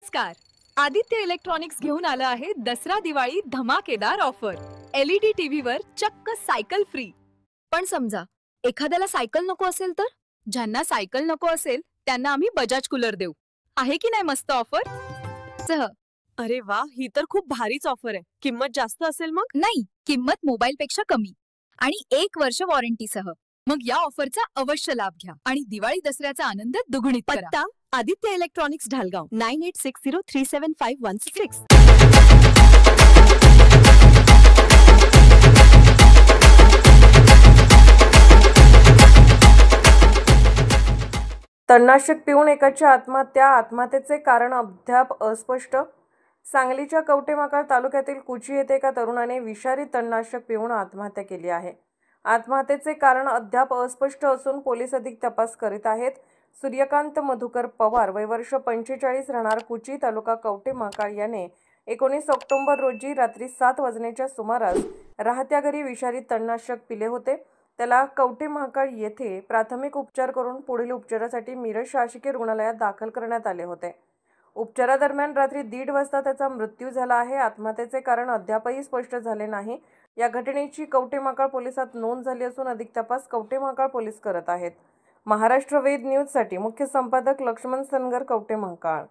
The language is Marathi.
नमस्कार. आदित्य इलेक्ट्रॉनिक्स घेऊन आलं आहे दसरा दिवाळी धमाकेदार ऑफर. LED टीव्हीवर चक्क सायकल फ्री. पण समजा एखाद्याला सायकल नको असेल तर? ज्यांना सायकल नको असेल त्यांना आम्ही बजाज कूलर देऊ. आहे की नाही मस्त ऑफर? सह अरे वा, ही तर खूप भारीच ऑफर आहे. किंमत जास्त असेल मग? नाही, किंमत मोबाईलपेक्षा कमी आणि 1 वर्ष वॉरंटीसह. मग या ऑफरचा अवश्य लाभ घ्या आणि दिवाळी दसऱ्याचा आनंद दुगणित करा. पत्ता आदित्य इलेक्ट्रॉनिक्स ढालगाव 9860375116. तणनाशक पिऊन एकाची आत्महत्येचे कारण अद्याप अस्पष्ट. सांगलीच्या कवठेमहांकाळ तालुक्यातील कुची येथे एका तरुणाने विषारी तणनाशक पिऊन आत्महत्या केली आहे. आत्महत्येचे कारण अद्याप अस्पष्ट असून पोलीस अधिक तपास करीत आहेत. सूर्यकांत मधुकर पवार वय वर्ष 45 राहणार कुची तालुका कवठेमहांकाळ याने 19 ऑक्टोबर रोजी रात्री 7 वाजण्याच्या सुमारास राहत्या घरी विषारी तणनाशक पिले होते. त्याला कवठेमहांकाळ येथे प्राथमिक उपचार करून पुढील उपचारासाठी मिरज शासकीय रुग्णालयात दाखल करण्यात आले होते. उपचारादरम्यान रात्री 1:30 वाजता त्याचा मृत्यू झाला आहे. आत्महत्येचे कारण अद्यापही स्पष्ट झाले नाही. या घटनेची कवठेमहांकाळ पोलिसात नोंद झाली असून अधिक तपास कवठेमहांकाळ पोलीस करत आहेत. महाराष्ट्र वेद न्यूजसाठी मुख्य संपादक लक्ष्मण सनगर, कवठेमहांकाळ.